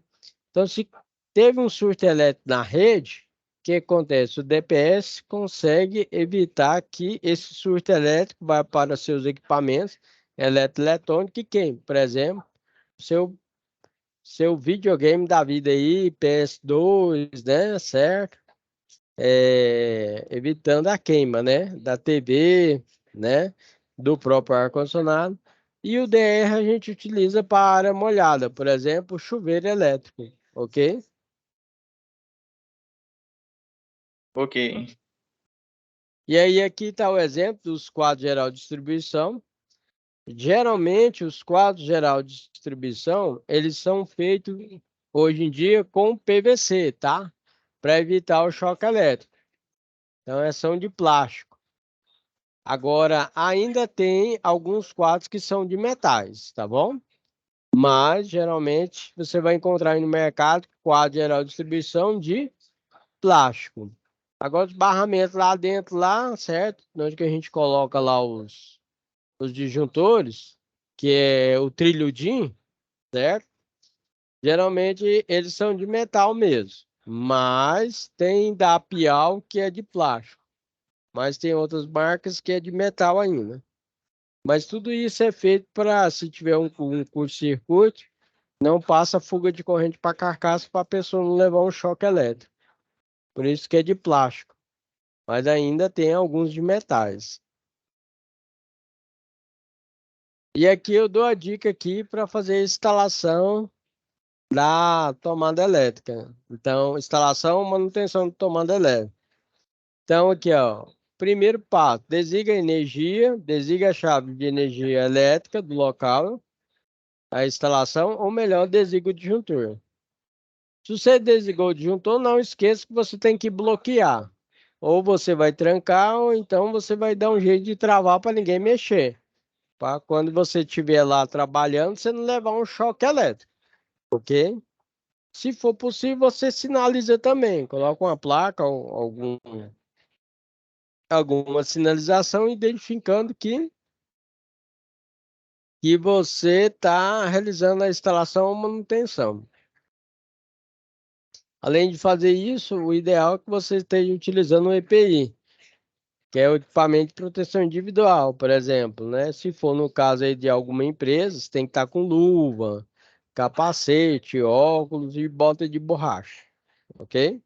Então, se teve um surto elétrico na rede, o que acontece? O DPS consegue evitar que esse surto elétrico vá para seus equipamentos eletroeletrônicos e queime. Por exemplo, seu, seu videogame da vida aí, PS2, né? Certo? Evitando a queima, né? Da TV, né? Do próprio ar-condicionado. E o DR a gente utiliza para área molhada, por exemplo, chuveiro elétrico, ok? Ok. E aí aqui está o exemplo dos quadros geral de distribuição. Geralmente os quadros geral de distribuição, eles são feitos hoje em dia com PVC, tá? Para evitar o choque elétrico. Então, são de plástico. Agora, ainda tem alguns quadros que são de metais, tá bom? Mas, geralmente, você vai encontrar aí no mercado quadro geral de distribuição de plástico. Agora, os barramentos lá dentro, lá, certo? Onde que a gente coloca lá os disjuntores, que é o trilho DIN, certo? Geralmente, eles são de metal mesmo. Mas tem da Piau que é de plástico. Mas tem outras marcas que é de metal ainda. Mas tudo isso é feito para, se tiver um curto-circuito, não passa fuga de corrente para a carcaça para a pessoa não levar um choque elétrico. Por isso que é de plástico. Mas ainda tem alguns de metais. E aqui eu dou a dica aqui para fazer a instalação da tomada elétrica. Então, instalação e manutenção de tomada elétrica. Então, aqui, ó. Primeiro passo, desliga a energia, desliga a chave de energia elétrica do local, a instalação, ou melhor, desliga o disjuntor. Se você desligou o disjuntor, não esqueça que você tem que bloquear. Ou você vai trancar, ou então você vai dar um jeito de travar para ninguém mexer. Para quando você estiver lá trabalhando, você não levar um choque elétrico. Ok? Se for possível, você sinaliza também. Coloca uma placa ou alguma sinalização identificando que você está realizando a instalação ou manutenção. Além de fazer isso, o ideal é que você esteja utilizando o EPI, que é o equipamento de proteção individual, por exemplo, né? Se for no caso aí de alguma empresa, você tem que estar com luva, capacete, óculos e bota de borracha, ok?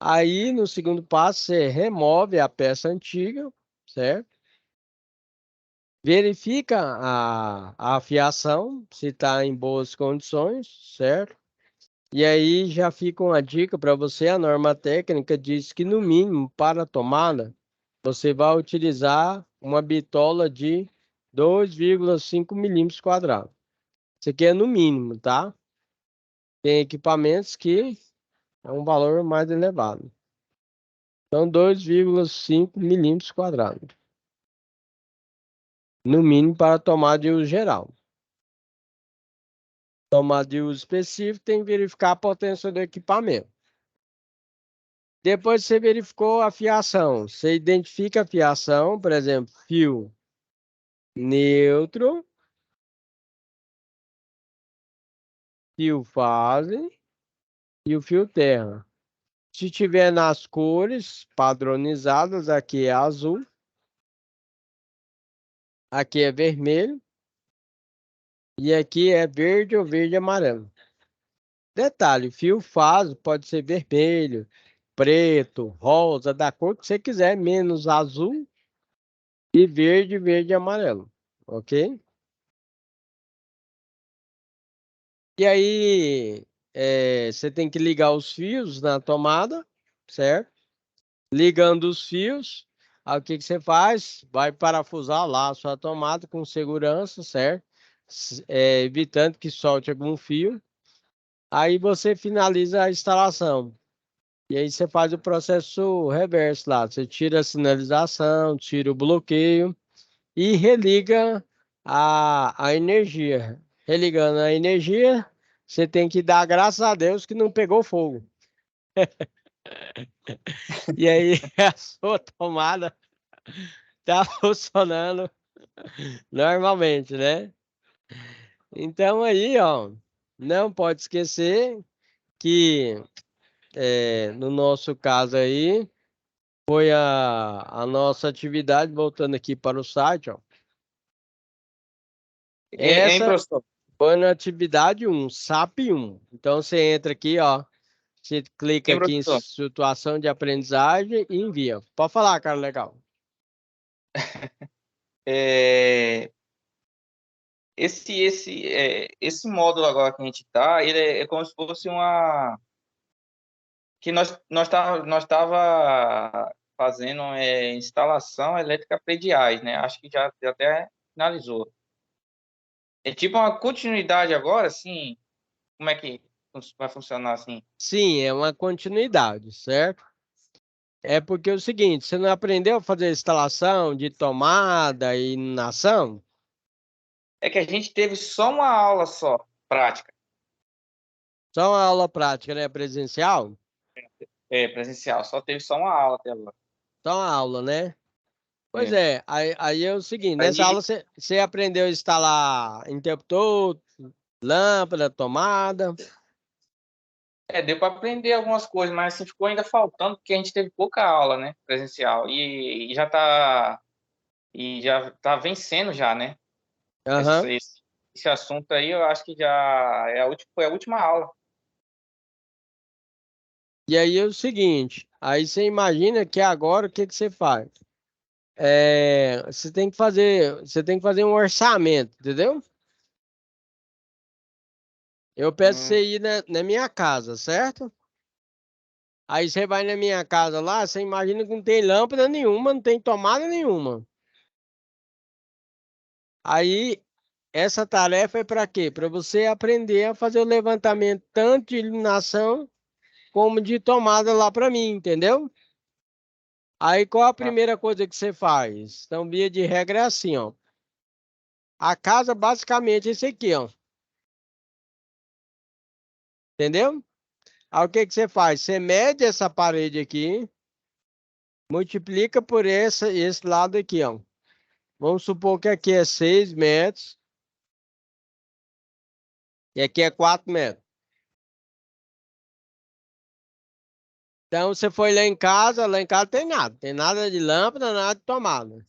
Aí, no segundo passo, você remove a peça antiga, certo? Verifica a afiação, se está em boas condições, certo? E aí já fica uma dica para você, a norma técnica diz que no mínimo para a tomada, você vai utilizar uma bitola de 2,5 milímetros quadrados. Isso aqui é no mínimo, tá? Tem equipamentos que é um valor mais elevado. Então, 2,5 milímetros quadrados. No mínimo para tomada de uso geral. Tomada de uso específico, tem que verificar a potência do equipamento. Depois você verificou a fiação. Você identifica a fiação, por exemplo, fio neutro, fio fase e o fio terra. Se tiver nas cores padronizadas, aqui é azul, aqui é vermelho e aqui é verde ou verde e amarelo. Detalhe, fio fase pode ser vermelho, preto, rosa, da cor que você quiser, menos azul e verde, verde e amarelo, ok? E aí, você tem que ligar os fios na tomada, certo? Ligando os fios, aí o que que você faz? Vai parafusar lá a sua tomada com segurança, certo? Evitando que solte algum fio. Aí você finaliza a instalação. E aí você faz o processo reverso lá. Você tira a sinalização, tira o bloqueio e religa a energia. Religando a energia, você tem que dar graças a Deus que não pegou fogo. E aí a sua tomada tá funcionando normalmente, né? Então aí, ó, não pode esquecer que no nosso caso aí foi a nossa atividade, voltando aqui para o site, ó. Hein, Essa professor? foi na atividade 1, SAP 1. Então você entra aqui, ó, você clica Hein, aqui em professor? situação de aprendizagem e envia. Pode falar, cara, legal. É, esse módulo agora que a gente está, ele é como se fosse uma que nós tava fazendo instalação elétrica prediais, né? Acho que já até finalizou. É tipo uma continuidade agora, assim, como é que vai funcionar assim? Sim, é uma continuidade, certo? É porque é o seguinte, você não aprendeu a fazer instalação de tomada e iluminação? É que a gente teve só uma aula só, prática, Só uma aula prática, né? Presencial? presencial, só teve só uma aula até agora. Só uma aula, né? Pois É. é, aí é o seguinte, nessa Aí, aula você aprendeu a instalar interruptor, lâmpada, tomada. deu para aprender algumas coisas, mas assim, ficou ainda faltando, porque a gente teve pouca aula, né, presencial, e já tá vencendo já, né? Aham. Esse assunto aí, eu acho que já foi a última aula. E aí é o seguinte, aí você imagina que agora o que que você faz? Você tem que fazer um orçamento, entendeu? Eu peço Hum, você ir na minha casa, certo? Aí você vai na minha casa lá, você imagina que não tem lâmpada nenhuma, não tem tomada nenhuma. Aí essa tarefa é para quê? Para você aprender a fazer o levantamento tanto de iluminação como de tomada lá para mim, entendeu? Aí qual a ah, primeira coisa que você faz? Então, via de regra é assim, ó. A casa basicamente é esse aqui, ó. Entendeu? Aí o que que você faz? Você mede essa parede aqui, multiplica por esse lado aqui, ó. Vamos supor que aqui é 6 metros e aqui é 4 metros. Então você foi lá em casa tem nada de lâmpada, nada de tomada.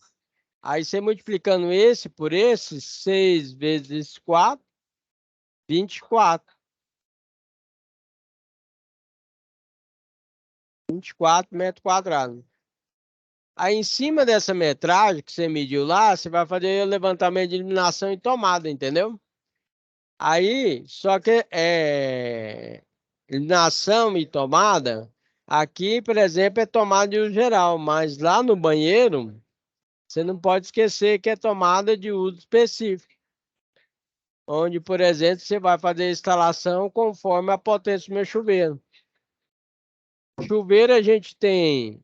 Aí você multiplicando esse por esse, 6 vezes 4, 24. 24 metros quadrados. Aí, em cima dessa metragem que você mediu lá, você vai fazer o levantamento de iluminação e tomada, entendeu? Aí, só que iluminação e tomada, aqui, por exemplo, é tomada de uso geral, mas lá no banheiro, você não pode esquecer que é tomada de uso específico, onde, por exemplo, você vai fazer a instalação conforme a potência do meu chuveiro. Chuveiro a gente tem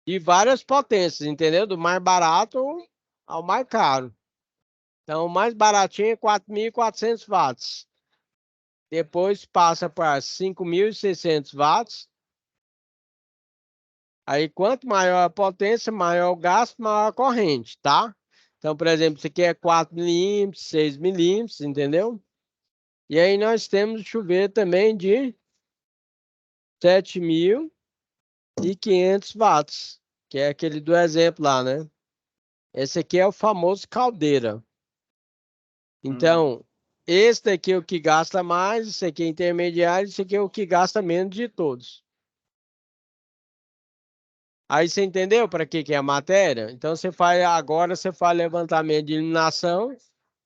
de várias potências, entendeu? Do mais barato ao mais caro. Então, o mais baratinho é 4.400 watts. Depois passa para 5.600 watts. Aí, quanto maior a potência, maior o gasto, maior a corrente, tá? Então, por exemplo, isso aqui é 4 milímetros, 6 milímetros, entendeu? E aí nós temos chuveiro também de 7.500 watts, que é aquele do exemplo lá, né? Esse aqui é o famoso caldeira. Então, esse daqui é o que gasta mais, esse aqui é intermediário, esse aqui é o que gasta menos de todos. Aí você entendeu para que é a matéria? Então agora você faz levantamento de iluminação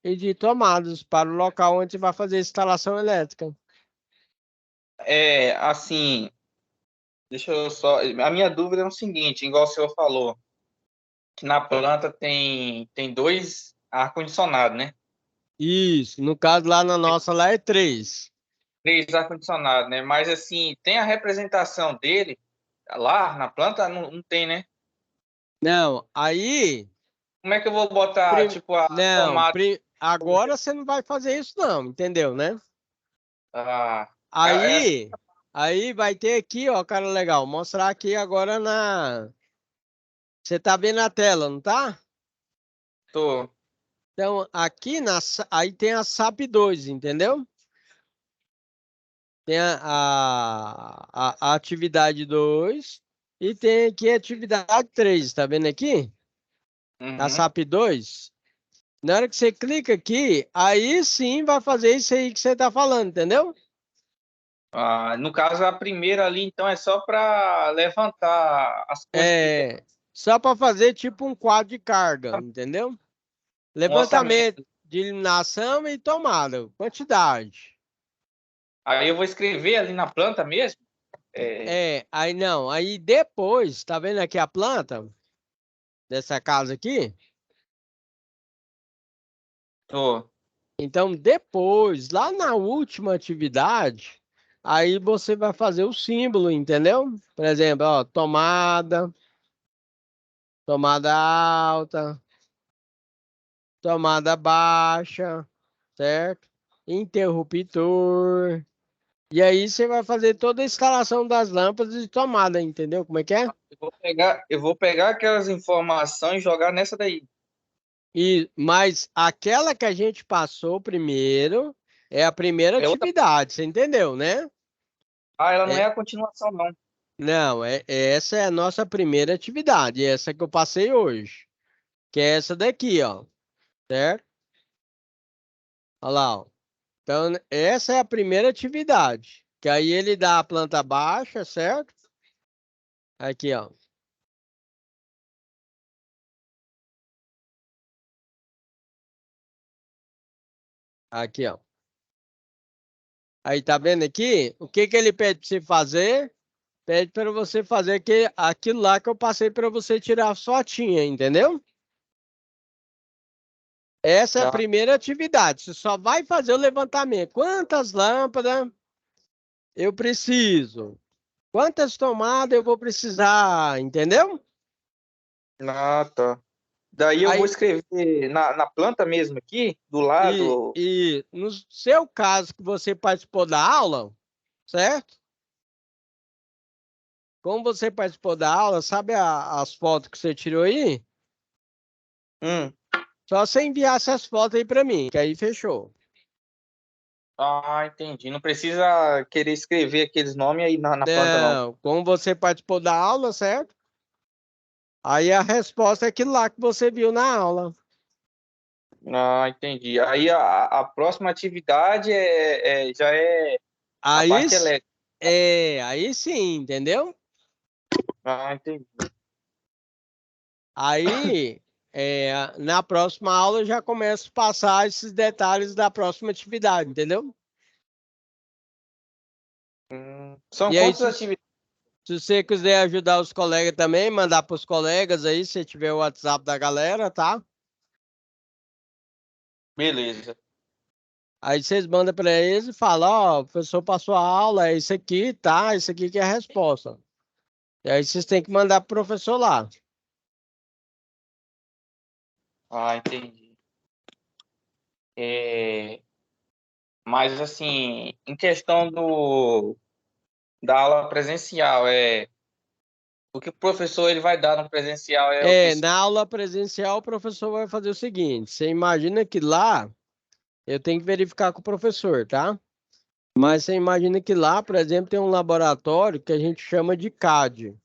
e de tomadas para o local onde você vai fazer a instalação elétrica. Assim, deixa eu só. A minha dúvida é o seguinte, igual o senhor falou, que na planta tem dois ar-condicionados, né? Isso, no caso lá na nossa lá é 3. Três ar-condicionados, né? Mas assim, tem a representação dele lá na planta? Não, não tem, né? Não, aí, Como é que eu vou botar, tipo, a não, tomada? agora você não vai fazer isso não, entendeu, né? Ah, Aí vai ter aqui, ó, cara legal, mostrar aqui agora na... Você tá vendo a tela, não tá? tô. Então, aqui aí tem a SAP 2, entendeu? Tem a atividade 2 e tem aqui a atividade 3, tá vendo aqui? A Uhum. SAP 2. Na hora que você clica aqui, aí sim vai fazer isso aí que você tá falando, entendeu? No caso, a primeira ali, então, é só para levantar as coisas que tem É só para fazer tipo um quadro de carga, entendeu? um Levantamento orçamento. de iluminação e tomada, quantidade. Aí eu vou escrever ali na planta mesmo? É, Aí não, aí depois, tá vendo aqui a planta dessa casa aqui? tô. Então depois, lá na última atividade, aí você vai fazer o símbolo, entendeu? Por exemplo, ó, tomada, tomada alta, tomada baixa, certo? Interruptor. E aí você vai fazer toda a instalação das lâmpadas de tomada, entendeu? Como é que é? Eu vou pegar aquelas informações e jogar nessa daí. Mas aquela que a gente passou primeiro é a primeira É outra. atividade, você entendeu, né? Ela não é É, a continuação, não. não, essa é a nossa primeira atividade, essa que eu passei hoje, que é essa daqui, ó, certo? Olha lá, ó. Então, essa é a primeira atividade, que aí ele dá a planta baixa, certo? Aqui, ó. Aqui, ó. Aí tá vendo aqui? O que que ele pede para você fazer? Pede para você fazer aquilo lá que eu passei para você tirar a fotinha, entendeu? Essa é a Ah, primeira atividade. Você só vai fazer o levantamento. Quantas lâmpadas eu preciso? Quantas tomadas eu vou precisar? Entendeu? tá. Daí eu vou Aí, escrever na planta mesmo aqui, do e, lado. e no seu caso que você participou da aula, certo? Como você participou da aula, sabe as fotos que você tirou aí? Hum. Só você enviar essas fotos aí para mim, que aí fechou. Entendi. Não precisa querer escrever aqueles nomes aí na planta, não. Não, como você participou da aula, certo? Aí a resposta é aquilo lá que você viu na aula. Ah, entendi. Aí a próxima atividade já é a Aí, parte elétrica. aí sim, entendeu? Ah, entendi. Aí, na próxima aula eu já começo a passar esses detalhes da próxima atividade, entendeu? São E aí, quantas se atividades? você quiser ajudar os colegas também, mandar para os colegas aí, se tiver o WhatsApp da galera, tá? Beleza. Aí vocês mandam para eles e falam, ó, o professor passou a aula, é isso aqui, tá? Isso aqui que é a resposta. E aí vocês têm que mandar pro professor lá. Ah, entendi. É, mas assim, em questão da aula presencial, o que o professor ele vai dar no presencial é o que. Na aula presencial, o professor vai fazer o seguinte: você imagina que lá, eu tenho que verificar com o professor, tá? Mas você imagina que lá, por exemplo, tem um laboratório que a gente chama de CAD,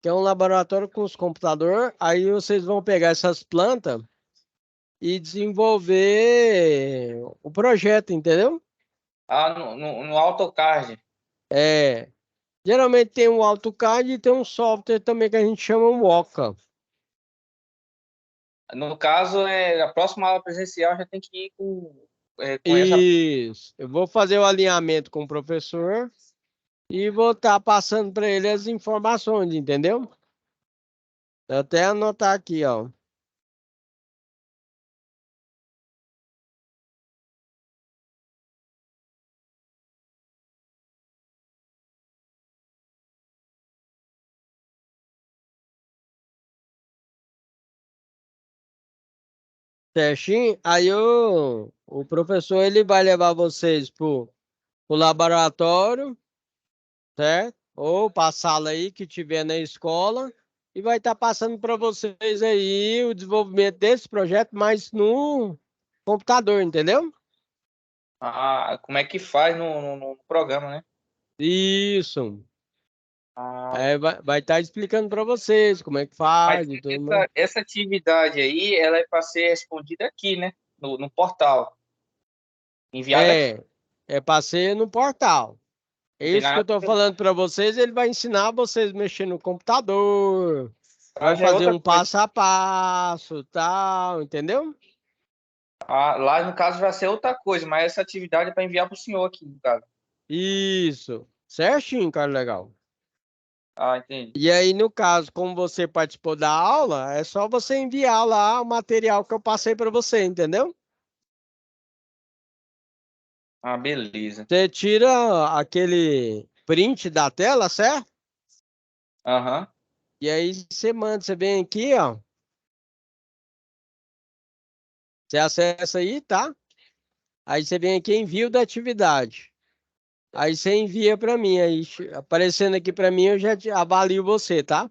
que é um laboratório com os computadores. Aí vocês vão pegar essas plantas e desenvolver o projeto, entendeu? Ah, no AutoCAD. É, geralmente tem um AutoCAD e tem um software também que a gente chama o Oca. No caso, a próxima aula presencial já tem que ir com essa. Isso. Eu vou fazer o alinhamento com o professor e vou estar passando para ele as informações, entendeu? Vou até anotar aqui, ó. Certinho? Aí o professor ele vai levar vocês pro laboratório, certo? Ou para a sala aí que tiver na escola e vai estar passando para vocês aí o desenvolvimento desse projeto, mas no computador, entendeu? Como é que faz no programa, né? Isso. Ah, Aí vai estar explicando para vocês como é que mas faz e tudo mais. essa atividade aí, ela é para ser respondida aqui, né? No portal. Enviada aqui. É, é para ser no portal. É Não tem isso que eu nada. estou falando para vocês. Ele vai ensinar vocês a mexer no computador, vai Já é fazer outra um coisa. passo a passo, tal, entendeu? Lá no caso vai ser outra coisa, mas essa atividade é para enviar para o senhor aqui, no caso. Isso, certinho, cara, legal. Ah, entendi. E aí, no caso, como você participou da aula, é só você enviar lá o material que eu passei para você, entendeu? Ah, beleza. Você tira aquele print da tela, certo? Aham. E aí você manda, você vem aqui, ó. Você acessa aí, tá? Aí você vem aqui em envio da atividade. Aí você envia para mim. Aí aparecendo aqui para mim, eu já avalio você, tá?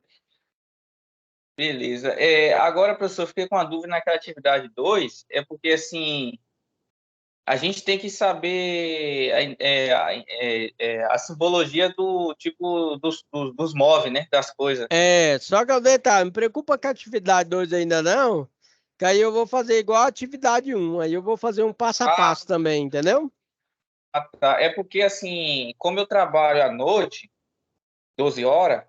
Beleza. Agora, professor, eu fiquei com uma dúvida naquela atividade 2 porque assim, a gente tem que saber a simbologia do tipo dos móveis, né? Das coisas. Só que o detalhe, não preocupa com a atividade 2 ainda não, que aí eu vou fazer igual a atividade um. Aí eu vou fazer um passo a Ah, passo também, entendeu? tá. É porque assim, como eu trabalho à noite, 12 horas,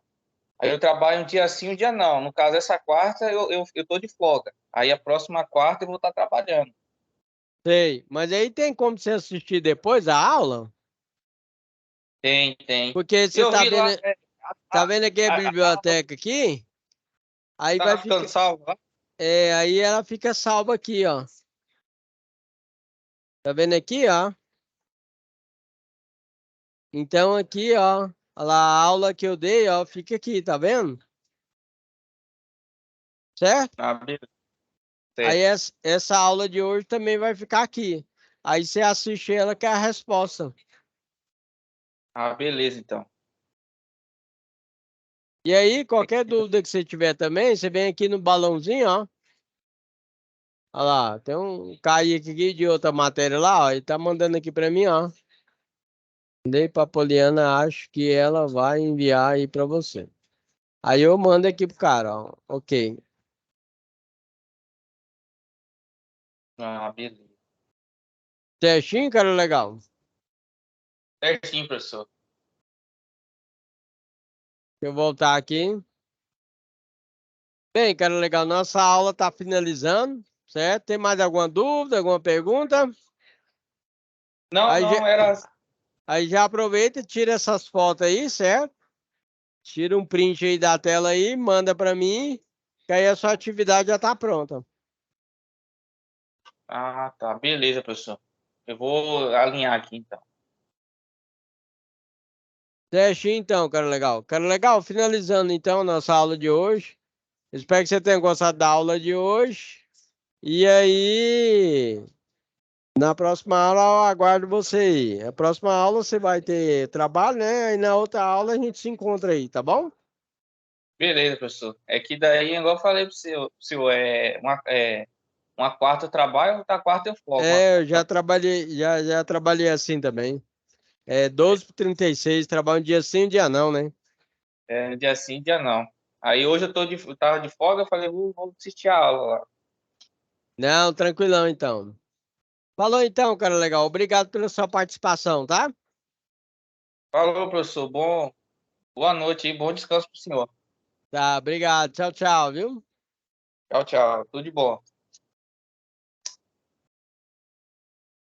aí eu trabalho um dia sim, um dia não. No caso, essa quarta eu tô de folga. Aí a próxima quarta eu vou estar trabalhando. Sei. Mas aí tem como você assistir depois a aula? Tem. Porque você Eu vi lá, tá a, vendo aqui a biblioteca aqui? Aí vai tá ficando ficar, salvo lá? aí ela fica salva aqui, ó. Tá vendo aqui, ó? Então aqui, ó, olha lá, a aula que eu dei, ó, fica aqui, tá vendo? Certo? Ah, beleza. Aí Certo. essa aula de hoje também vai ficar aqui. Aí você assiste ela que é a resposta. Ah, beleza, então. E aí, qualquer dúvida que você tiver também, você vem aqui no balãozinho, ó. Olha lá, tem um Kaique aqui de outra matéria lá, ó. Ele tá mandando aqui pra mim, ó. Mandei pra Poliana, acho que ela vai enviar aí pra você. Aí eu mando aqui pro cara, ó. Ok. Ah, beleza. Certinho, cara, legal. Certinho, professor. Deixa eu voltar aqui. Bem, cara, legal. Nossa aula tá finalizando, certo? Tem mais alguma dúvida, alguma pergunta? Não, Aí já, não, era. aí já aproveita e tira essas fotos aí, certo? Tira um print aí da tela aí, manda para mim, que aí a sua atividade já tá pronta. Ah, tá. Beleza, professor. Eu vou alinhar aqui, então. Certinho então, cara legal. Cara legal, finalizando então nossa aula de hoje. Espero que você tenha gostado da aula de hoje. E aí, na próxima aula eu aguardo você aí. A próxima aula você vai ter trabalho, né? E na outra aula a gente se encontra aí, tá bom? Beleza, professor. É que daí, igual eu falei pro senhor uma quarta eu trabalho, outra quarta eu folgo. É, eu já trabalhei, já trabalhei assim também. É 12 por 36, trabalho um dia sim, um dia não, né? Dia sim, dia não. Aí hoje eu tava de folga, eu falei, vou assistir a aula lá. Não, tranquilão então. Falou então, cara legal. Obrigado pela sua participação, tá? Falou, professor. Boa noite e bom descanso pro senhor. Tá, obrigado. Tchau, tchau, viu? Tchau, tchau. Tudo de bom.